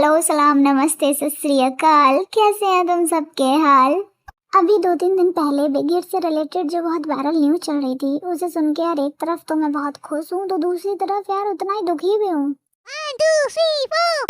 Hello, सलाम, नमस्ते, सत श्री अकाल। कैसे हैं तुम सबके हाल? अभी 2-3 दिन पहले बिग हिट से रिलेटेड जो बहुत वायरल न्यूज चल रही थी, उसे सुन के यार एक तरफ तो मैं बहुत खुश हूँ, तो दूसरी तरफ यार उतना ही दुखी भी हूँ। 1 2 3 4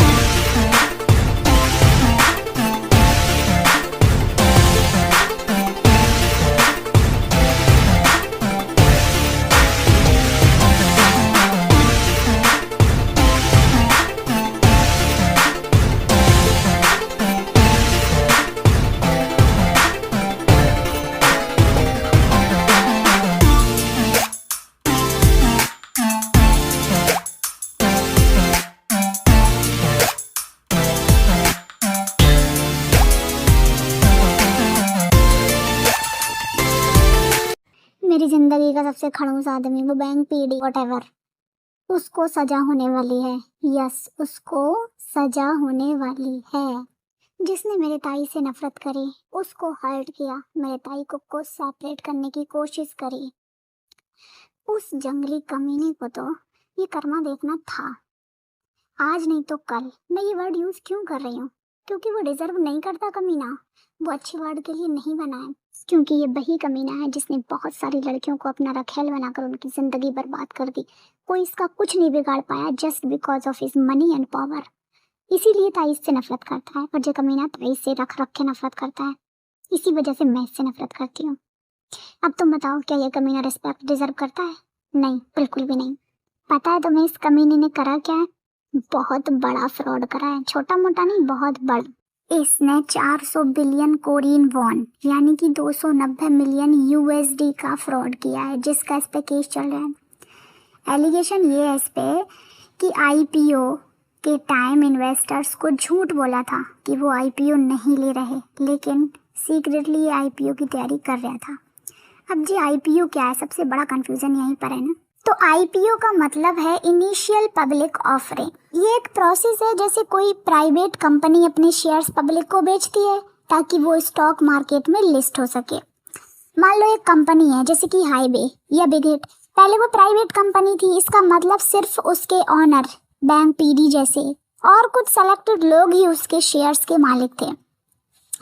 मेरी जिंदगी का सबसे खड़ूस आदमी, वो बैंक पीडी व्हाटएवर, उसको सजा होने वाली है। यस, उसको सजा होने वाली है। जिसने मेरे ताई से नफरत करी, उसको हर्ट किया, मेरे ताई को सेपरेट करने की कोशिश करी, उस जंगली कमीने को तो ये कर्मा देखना था। आज नहीं तो कल। मैं ये वर्ड यूज क्यों कर रही हूँ? क्योंकि वो डिजर्व नहीं करता कमीना। वो अच्छे वर्ड के लिए नहीं बना है, क्योंकि ये वही कमीना है जिसने बहुत सारी लड़कियों को अपना रखेल बनाकर उनकी जिंदगी बर्बाद कर दी। कोई इसका कुछ नहीं बिगाड़ पाया just because of his money and power. इसीलिए ताई इससे नफरत करता है, और जो कमीना ताई से रख के नफरत करता है, इसी वजह से मैं इससे नफरत करती हूँ। अब तुम बताओ, क्या ये कमीना रिस्पेक्ट डिजर्व करता है? नहीं, बिल्कुल भी नहीं। पता है तुम्हें इस कमीने ने करा क्या है? बहुत बड़ा फ्रॉड करा है। छोटा मोटा नहीं, बहुत बड़ा। इसने 400 बिलियन कोरियन वॉन यानी कि 290 मिलियन यूएसडी का फ्रॉड किया है, जिसका इस पे केस चल रहा है। एलिगेशन ये है इस पे कि आईपीओ के टाइम इन्वेस्टर्स को झूठ बोला था कि वो आईपीओ नहीं ले रहे, लेकिन सीक्रेटली ये आईपीओ की तैयारी कर रहा था। अब जी आईपीओ क्या है, सबसे बड़ा कंफ्यूजन यहीं पर है ना। तो आईपीओ का मतलब है इनिशियल पब्लिक ऑफरिंग। ये एक प्रोसेस है जैसे कोई प्राइवेट कंपनी अपने शेयर्स पब्लिक को बेचती है ताकि वो स्टॉक मार्केट में लिस्ट हो सके। मान लो एक कंपनी है जैसे कि हाईवे या बिग हिट, पहले वो प्राइवेट कंपनी थी। इसका मतलब सिर्फ उसके ऑनर, बैंक पीडी जैसे और कुछ सेलेक्टेड लोग ही उसके शेयर्स के मालिक थे।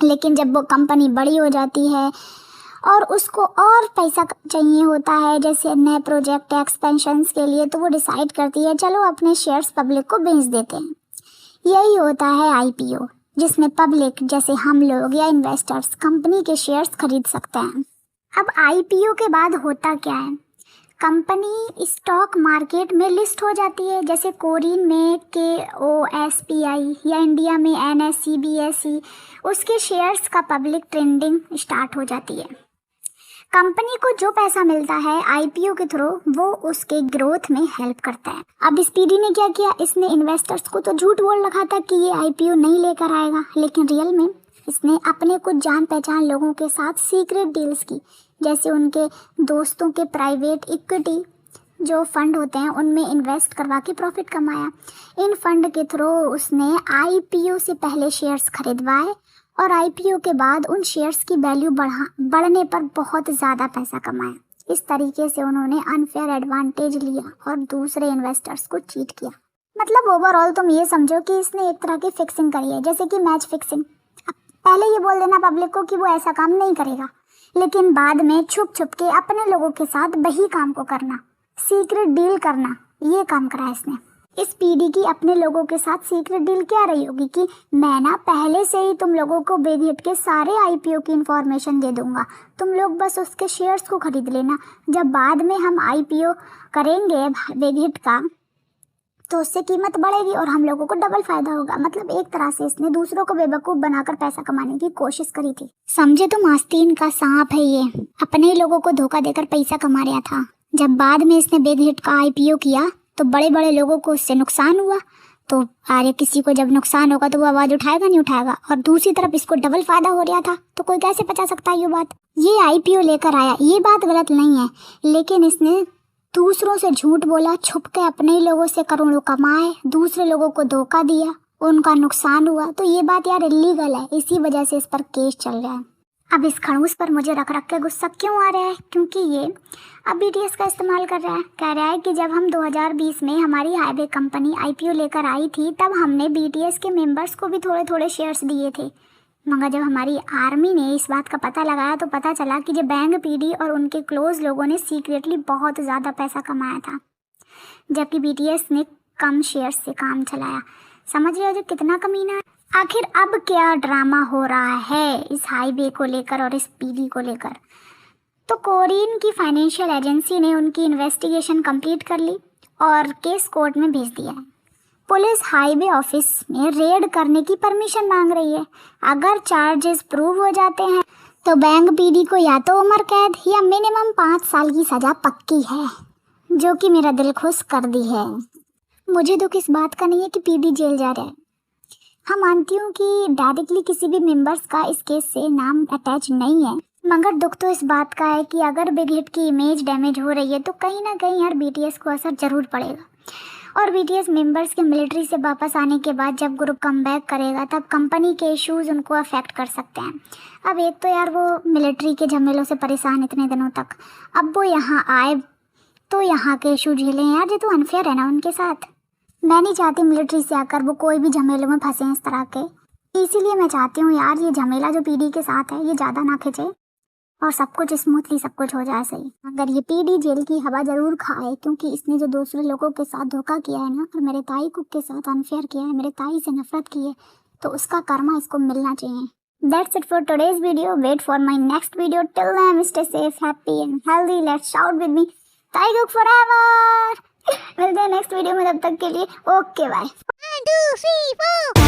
लेकिन जब वो कंपनी बड़ी हो जाती है और उसको और पैसा चाहिए होता है, जैसे नए प्रोजेक्ट एक्सपेंशंस के लिए, तो वो डिसाइड करती है चलो अपने शेयर्स पब्लिक को बेच देते हैं। यही होता है आईपीओ, जिसमें पब्लिक जैसे हम लोग या इन्वेस्टर्स कंपनी के शेयर्स खरीद सकते हैं। अब आईपीओ के बाद होता क्या है? कंपनी स्टॉक मार्केट में लिस्ट हो जाती है, जैसे कोरियन में KOSPI या इंडिया में NSE/BSE। उसके शेयर्स का पब्लिक ट्रेडिंग स्टार्ट हो जाती है। कंपनी को जो पैसा मिलता है आईपीओ के थ्रू, वो उसके ग्रोथ में हेल्प करता है। अब स्पीडी ने क्या किया, इसने इन्वेस्टर्स को तो झूठ बोल रखा था कि ये आईपीओ नहीं लेकर आएगा, लेकिन रियल में इसने अपने कुछ जान पहचान लोगों के साथ सीक्रेट डील्स की, जैसे उनके दोस्तों के प्राइवेट इक्विटी जो फंड होते हैं उनमें इन्वेस्ट करवा के प्रॉफिट कमाया। इन फंड के थ्रू उसने आईपीओ से पहले शेयर्स खरीदवाए और आईपीओ के बाद उन शेयर्स की वैल्यू बढ़ने पर बहुत ज़्यादा पैसा कमाया। इस तरीके से उन्होंने अनफेयर एडवांटेज लिया और दूसरे इन्वेस्टर्स को चीट किया। मतलब ओवरऑल तुम ये समझो कि इसने एक तरह की फिक्सिंग करी है, जैसे कि मैच फिक्सिंग। पहले ये बोल देना पब्लिक को कि वो ऐसा काम नहीं करेगा, लेकिन बाद में छुप छुप के अपने लोगों के साथ वही काम को करना, सीक्रेट डील करना, ये काम करा है इसने। इस पीडी की अपने लोगों के साथ सीक्रेट डील क्या रही होगी कि मैं ना पहले से ही तुम लोगों को बिग हिट के सारे आईपीओ की इंफॉर्मेशन दे दूंगा, तुम लोग बस उसके शेयर्स को खरीद लेना। जब बाद में हम आईपीओ करेंगे बिग हिट का, तो उससे कीमत बढ़ेगी और हम लोगों को डबल फायदा होगा। मतलब एक तरह से इसने दूसरों को बेवकूफ़ बनाकर पैसा कमाने की कोशिश करी थी। समझे तुम, आस्तीन का सांप है ये, अपने ही लोगों को धोखा देकर पैसा कमा रहा था। जब बाद में इसने बिग हिट का आईपीओ किया तो बड़े बड़े लोगों को उससे नुकसान हुआ, तो अरे किसी को जब नुकसान होगा तो वो आवाज़ उठाएगा नहीं उठाएगा, और दूसरी तरफ इसको डबल फायदा हो रहा था, तो कोई कैसे बचा सकता है ये बात। ये आईपीओ लेकर आया, ये बात गलत नहीं है, लेकिन इसने दूसरों से झूठ बोला, छुप के अपने ही लोगों से करोड़ों कमाए, दूसरे लोगों को धोखा दिया, उनका नुकसान हुआ, तो ये बात यार इलीगल है। इसी वजह से इस पर केस चल रहा है। अब इस खड़ूस पर मुझे रख रख के गुस्सा क्यों आ रहा है, क्योंकि ये अब बीटीएस का इस्तेमाल कर रहा है। कह रहा है कि जब हम 2020 में हमारी हाईवे कंपनी आईपीओ लेकर आई थी तब हमने बीटीएस के मेंबर्स को भी थोड़े थोड़े शेयर्स दिए थे, मगर जब हमारी आर्मी ने इस बात का पता लगाया तो पता चला कि जो बैंग पीडी और उनके क्लोज लोगों ने सीक्रेटली बहुत ज़्यादा पैसा कमाया था, जबकि बीटीएस ने कम शेयर्स से काम चलाया। समझ रहे हो जो कितना कमीना है। आखिर अब क्या ड्रामा हो रहा है इस हाईवे को लेकर और इस पीडी को लेकर। तो कोरियन की फाइनेंशियल एजेंसी ने उनकी इन्वेस्टिगेशन कंप्लीट कर ली और केस कोर्ट में भेज दिया है। पुलिस हाईवे ऑफिस में रेड करने की परमिशन मांग रही है। अगर चार्जेस प्रूव हो जाते हैं तो बैंग पीडी को या तो उम्र कैद या मिनिमम 5 साल की सज़ा पक्की है, जो कि मेरा दिल खुश कर दी है। मुझे दुख इस बात का नहीं है कि पीडी जेल जा रहा है। हाँ, मानती हूँ कि डायरेक्टली किसी भी मेंबर्स का इस केस से नाम अटैच नहीं है, मगर दुख तो इस बात का है कि अगर बिग हिट की इमेज डैमेज हो रही है तो कहीं ना कहीं यार बीटीएस को असर जरूर पड़ेगा। और बीटीएस मेंबर्स के मिलिट्री से वापस आने के बाद जब ग्रुप कम बैक करेगा तब कंपनी के इश्यूज उनको अफेक्ट कर सकते हैं। अब एक तो यार वो मिलिट्री के झमेलों से परेशान इतने दिनों तक, अब वो यहाँ आए तो यहाँ के इशू झेलें यार, ये तो अनफेयर है ना उनके साथ। मैं नहीं चाहती मिलिट्री से आकर वो कोई भी झमेलों में फंसे इस तरह के, इसीलिए मैं चाहती हूँ यार ये झमेला जो पीडी के साथ है ये ज़्यादा ना खिंचे और सब कुछ स्मूथली सब कुछ हो जाए सही। अगर ये पीडी जेल की हवा ज़रूर खाए, क्योंकि इसने जो दूसरे लोगों के साथ धोखा किया है ना और मेरे ताई कुक के साथ अनफेयर किया है, मेरे ताई से नफरत की है, तो उसका कर्मा इसको मिलना चाहिए। That's it for today's video. Wait for my next video. Till then, stay safe, happy and healthy. Let's shout with me. ताई कुक forever. मिलते हैं नेक्स्ट वीडियो में, तब तक के लिए ओके बाय। 1 2 3 4